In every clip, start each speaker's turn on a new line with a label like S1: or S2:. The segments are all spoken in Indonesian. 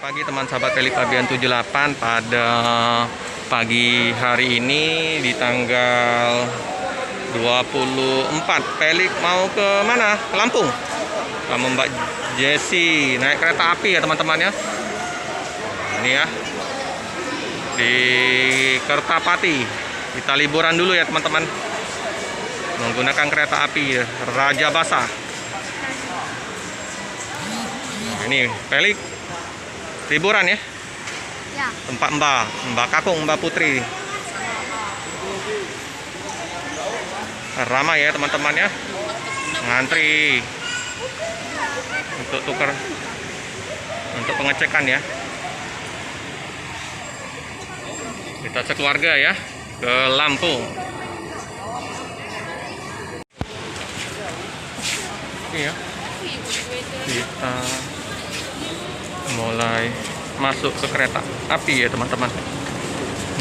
S1: Pagi teman sahabat Pelik Fabian 78 pada pagi hari ini di tanggal 24 Pelik mau ke mana? Ke Lampung sama Mbak Jessi naik kereta api ya teman-teman ya. Ini ya di Kertapati, kita liburan dulu ya teman-teman menggunakan kereta api Raja Basa. Ini Pelik liburan ya?
S2: Ya.
S1: Tempat Mbak Kakung, Mbak Putri. Ramai ya teman-teman ya. Ngantri untuk tukar, untuk pengecekan ya. Kita sekeluarga ya ke Lampung. Oke ya. Kita mulai masuk ke kereta api ya teman-teman.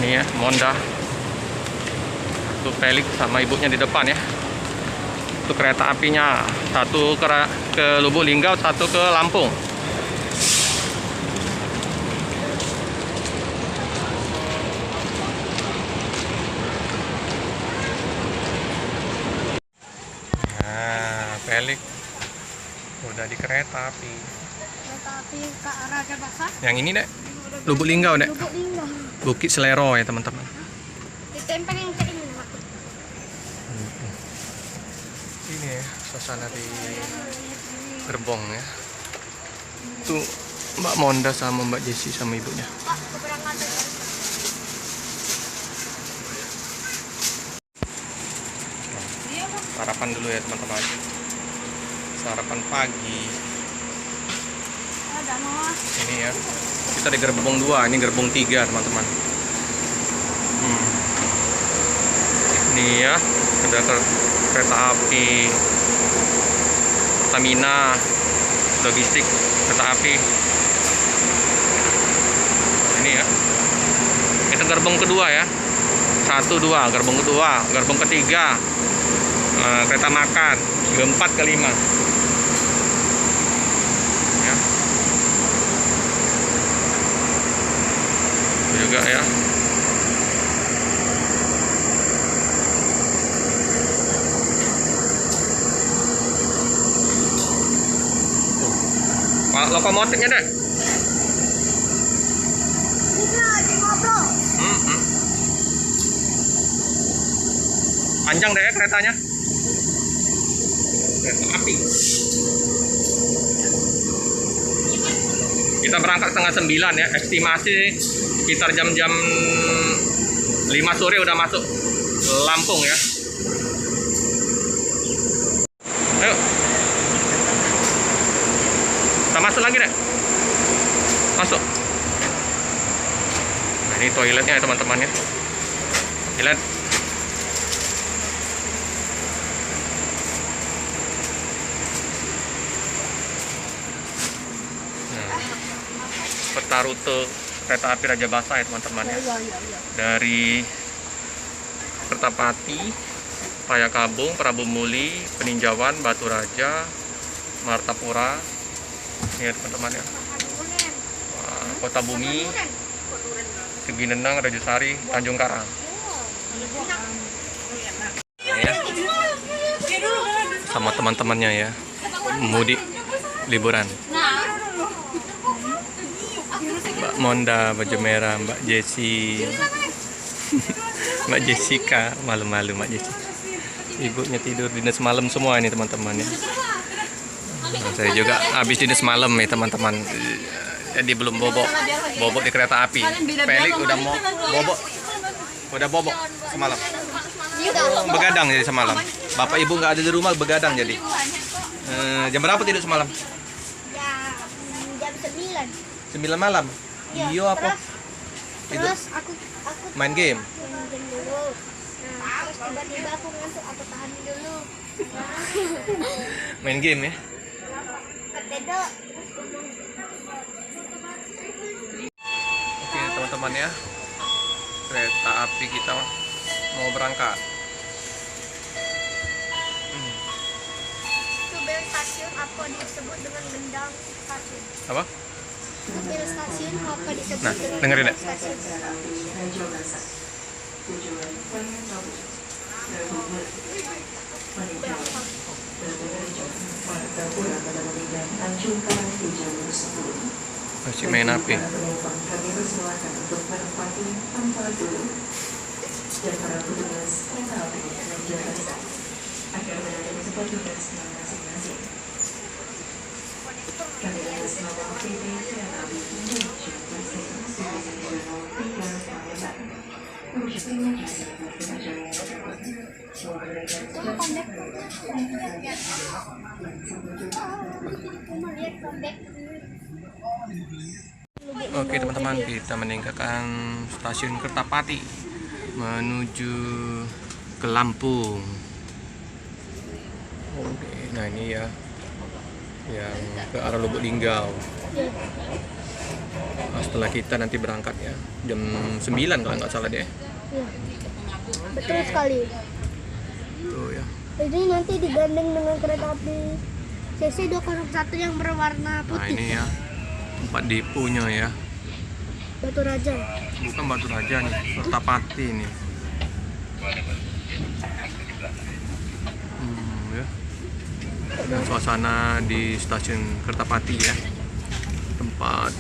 S1: Ini ya Monda tuh Pelik sama ibunya di depan ya. Itu kereta apinya, satu ke Lubuk Linggau, satu ke Lampung. Nah, Pelik udah di kereta api.
S2: Kereta api ke Raja Basa.
S1: Yang ini dek, Lubuk Linggau dek.
S2: Lubuk Linggau.
S1: Bukit Selero ya teman-teman.
S2: Ditempel yang ke ini, Mak.
S1: Ini ya suasana di gerbong ya. Tuh Mbak Monda sama Mbak Jessi sama ibunya.
S2: Pak, keberangkatan.
S1: Sarapan dulu ya teman-teman. Sarapan pagi.
S2: Ada mau.
S1: Ini ya. Kita di gerbong 2, ini gerbong 3 teman-teman. Ini ya, ada kereta api Pertamina, logistik kereta api. Ini ya. Itu gerbong kedua ya. 1, 2, gerbong kedua, gerbong ketiga. Kereta makan, keempat, kelima. Ya. Itu juga ya. Lokomotifnya deh. Panjang deh keretanya. Kereta api. Kita berangkat setengah 9 ya. Estimasi sekitar jam-jam 5 sore udah masuk Lampung ya. Ayo. Kita masuk lagi deh. Masuk. Nah, ini toiletnya ya teman-teman ya. Toilet. Nah, peta rute kereta api Raja Basa ya teman-teman ya. Dari Kertapati, Payakabung, Prabu Muli, Peninjauan, Batu Raja, Martapura. Ini ya teman-teman ya. Kota Bumi, Suginenang, Rajasari, Tanjung Karang. Nah, ya. Sama teman-temannya ya, mudik liburan. Mbak Monda baju merah, Mbak Jessi, Mbak Jessica malu-malu Mbak Jessi. Ibunya tidur dinas malam semua ini teman-teman ya. Saya juga habis dinas malam nih teman-teman. Jadi belum bobok di kereta api. Pelik udah mau bobok semalam. Begadang jadi semalam. Bapak ibu nggak ada di rumah, begadang jadi. Jam berapa tidur semalam?
S2: Jam 9.
S1: 9 malam. Iya apa?
S2: Terus aku
S1: Main game.
S2: main game dulu. Nah, terus tiba-tiba aku ngantuk, aku tahan dulu.
S1: Main game ya.
S2: Ketedo.
S1: Oke teman-teman ya, kereta api kita mau berangkat.
S2: Itu bel stasiun apa disebut dengan gendang stasiun?
S1: Apa?
S2: Hotel stasiun apa disebut
S1: Nah,
S2: dengan
S1: dengerin,
S2: hotel
S1: Dek.
S2: stasiun?
S1: Masih main HP.
S2: Itu kondek. Mau lihat kondek.
S1: Oke teman-teman, kita meninggalkan stasiun Kertapati menuju ke Lampung. Oke, nah ini ya yang ke arah Lubuk Linggau.
S2: Ya.
S1: Nah, setelah kita nanti berangkat ya jam 9 kalau nggak salah deh.
S2: Ya. Betul sekali.
S1: Tuh ya.
S2: Ini nanti digandeng dengan kereta api CC 201 yang berwarna
S1: Nah
S2: putih.
S1: ini ya tempat deponya ya.
S2: Batu Raja.
S1: Bukan Batu Raja nih, Kertapati nih. Ya. Dan suasana di stasiun Kertapati ya. Tempat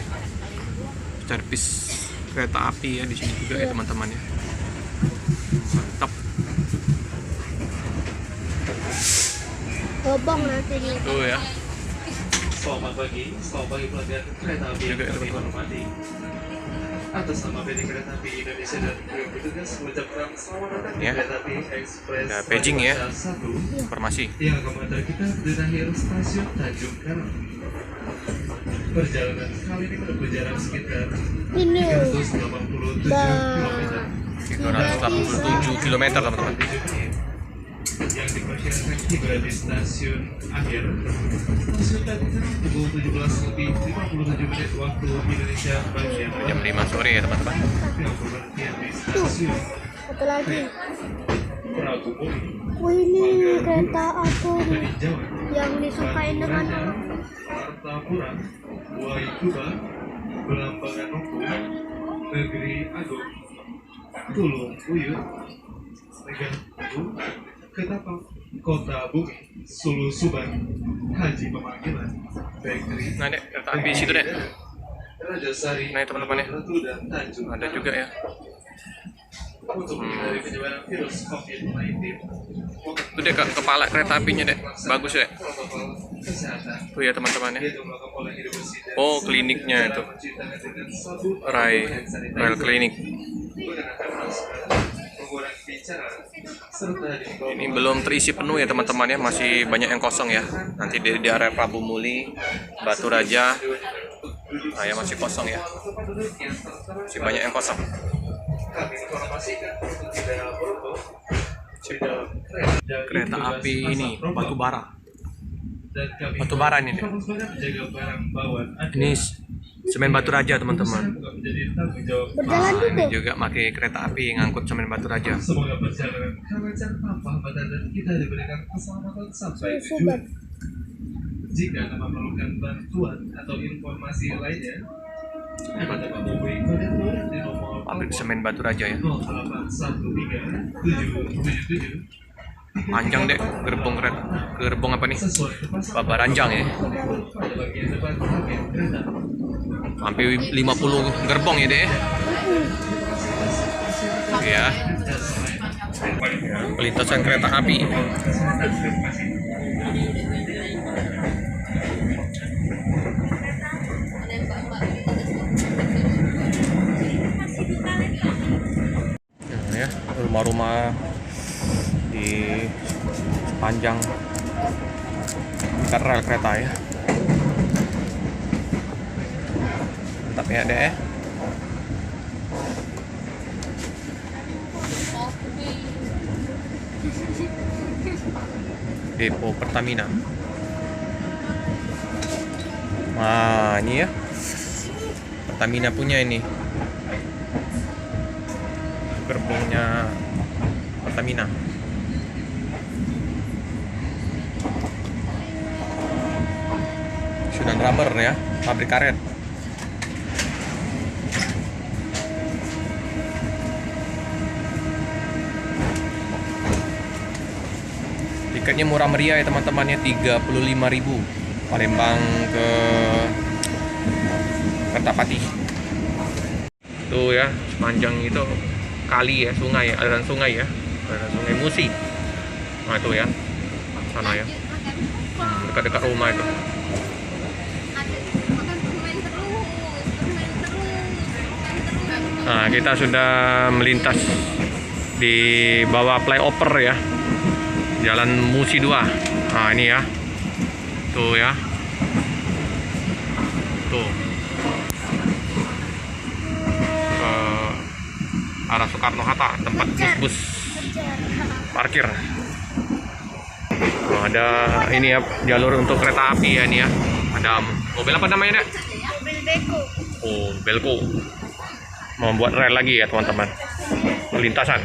S1: servis kereta api ya di sini juga ya teman-teman ya. Mantap.
S2: Lobong nanti nih.
S1: Tuh ya.
S3: Selamat pagi pelanggan kereta api yang
S1: Juga,
S3: kami
S1: teman-teman.
S3: hormati. Atas nama PT Kereta Api Indonesia dan kru petugas mengucapkan selamat datang di
S1: Ya.
S3: Kereta Api Ekspres
S1: Ada paging ya.
S3: Pada Masa 1
S1: Informasi.
S3: yang akan mengantar kita berakhir stasiun Tanjung Karang. Perjalanan kali ini menempuh jarak sekitar
S2: Ini
S3: 387 km.
S1: 387 km teman-teman.
S3: Yang diperkirakan tiba di stasiun akhir stasiun Tanjung Karang pukul 17:57 waktu Indonesia bagian
S1: Jam 5 sore ya teman-teman.
S3: yang berhentian di stasiun
S2: satu lagi.
S3: Prabumi
S2: Oh ini kereta apa
S3: dari
S2: nih
S3: Jawa,
S2: yang disukain dengan
S3: Raja, Martapura, Waikuba, Belambangan Nunggu, Negeri Agung, Tulung Uyut, Megan Teguh, Ketapang, Kota Bumi, Sulu Subang, Haji Pemanggilan, Bakery,
S1: Nah dek, kereta api situ dek.
S3: Raja Sari,
S1: Nah, teman-teman ya.
S3: Ratu dan Tanjung.
S1: Ada juga ya.
S3: Untuk menghindari penyebaran virus COVID-19.
S1: Itu dek kepala kereta apinya dek. Bagus dek.
S3: Protokol kesehatan.
S1: Tuh ya teman-teman ya.
S3: Yaitu melakukan pola hidup bersih dan
S1: Oh,
S3: sehat,
S1: kliniknya
S3: cara
S1: itu.
S3: mencuci tangan dengan sabun atau
S1: Rai
S3: hand sanitizer,
S1: Rail Clinic.
S3: menggunakan masker, mengurangi bicara, serta
S1: Ini belum terisi penuh ya teman-teman ya. Masih banyak yang kosong ya. Nanti di area Prabu Muli, Batu Raja. Nah ya masih kosong ya. Masih banyak yang kosong.
S3: Kami informasikan untuk tidak berhubung di dalam
S1: Kereta api ini batu bara.
S3: dan kami
S1: Batu bara ini, Dek.
S3: fokus pada menjaga barang bawaan Anda.
S1: Ini semen Batu Raja teman-teman.
S3: Bukan menjadi tanggung jawab.
S2: berjalan
S1: Nah, ini
S2: juga.
S1: juga pakai kereta api ngangkut semen Batu Raja.
S3: Semoga perjalanan kalian tanpa hambatan dan kita diberikan keselamatan sampai
S2: Subat.
S3: tujuan. Jika Anda memerlukan bantuan atau informasi lainnya, dapat menghubungi koordinator di nomor
S1: Pabrik semen Batu Raja ya.
S3: 0813
S1: Panjang dek gerbong kereta. Gerbong apa nih?
S3: sesuai kepastian
S1: Babaranjang ya.
S3: pada bagian depan bagian kereta.
S1: Hampir 50 gerbong ya dek. Ya. Pelintasan kereta api. Nah, ya, rumah-rumah di sepanjang rel kereta ya. Mantap ya dek. Depo Pertamina. Nah ini ya Pertamina punya ini gerbongnya Pertamina. Sudah rubber ya, pabrik karet. Tiketnya murah meriah ya teman-teman ya, 35.000 Palembang ke Kertapati. Tuh ya, sepanjang itu kali ya, sungai ya, aliran sungai ya, aliran sungai Musi. Nah itu ya, sana ya, dekat-dekat rumah itu. Nah, kita sudah melintas di bawah flyover ya, Jalan Musi 2. Nah ini ya, tuh ya, tuh ke arah Soekarno Hatta, tempat bus-bus parkir. Nah, ada ini ya, jalur untuk kereta api ya, ini ya. Ada mobil apa namanya, Nek?
S2: Mobil beko.
S1: Oh, Belco. Membuat rel lagi ya teman-teman, lintasan.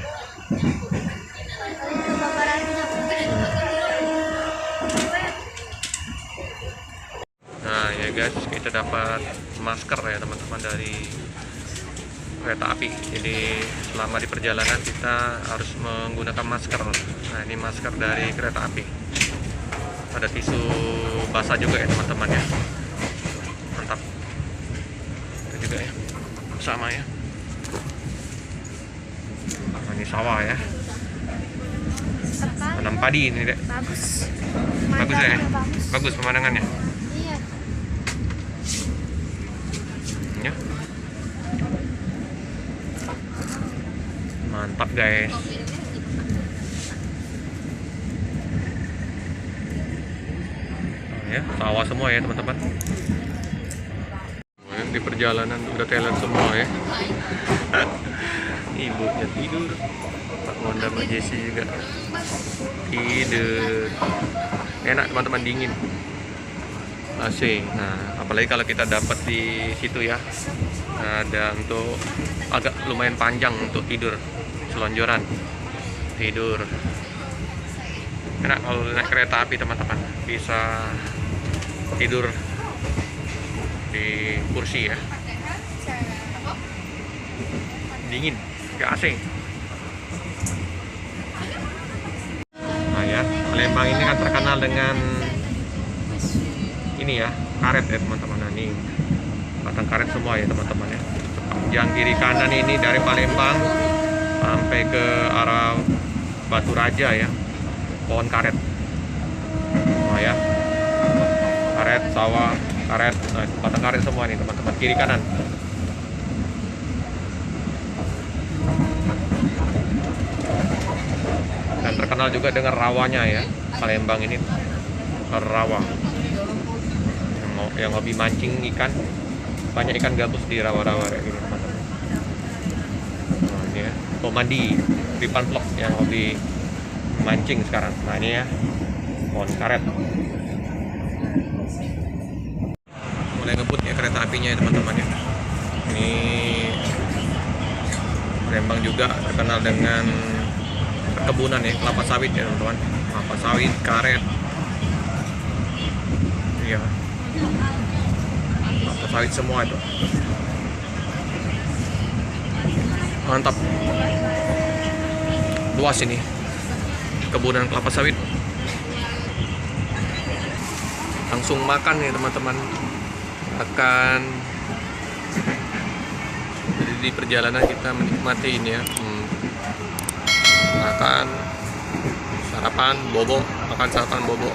S1: Nah ya guys, kita dapat masker ya teman-teman dari kereta api. Jadi selama di perjalanan kita harus menggunakan masker. Nah ini masker dari kereta api. Ada tisu basah juga ya teman-teman ya. Mantap. Itu juga ya, sama ya. Nah, ini sawah ya. Tanam padi ini dek.
S2: Bagus.
S1: Bagus ya.
S2: Bagus.
S1: Bagus pemandangannya.
S2: Iya.
S1: Ya. Mantap guys. Ya, sawah semua ya teman-teman. Di perjalanan udah teler semua ya. Ibunya tidur, Pak Monda, Mbak Jessi juga tidur. Enak teman-teman, dingin AC. Nah apalagi kalau kita dapat di situ ya, ada untuk agak lumayan panjang untuk tidur, selonjoran tidur. Enak kalau naik kereta api teman-teman, bisa tidur di kursi ya, dingin, gak AC. Nah ya, Palembang ini kan terkenal dengan ini ya, karet ya teman-teman. Nah ini batang karet semua ya teman-teman ya. Sepanjang kiri kanan ini dari Palembang sampai ke arah Batu Raja ya, pohon karet. Oh ya, karet, sawah, karet, nah, batang karet semua nih teman-teman, kiri kanan. Dan terkenal juga dengan rawanya ya, Palembang ini rawa. Yang hobi mancing ikan, banyak ikan gabus di rawa-rawa kayak gini teman-teman. Nah ini ya, Komandi, Ripan Vlog yang hobi mancing sekarang. Nah ini ya, pohon karet. Mulai ngebut ya kereta apinya ya teman-teman ya. Ini Palembang juga terkenal dengan perkebunan ya, kelapa sawit ya teman-teman. Kelapa sawit, karet. Iya. Kelapa sawit semua itu. Mantap. Luas ini. Kebunan kelapa sawit. Langsung makan ya teman-teman. Akan jadi di perjalanan kita menikmati ini ya, makan sarapan bobo, makan sarapan bobo.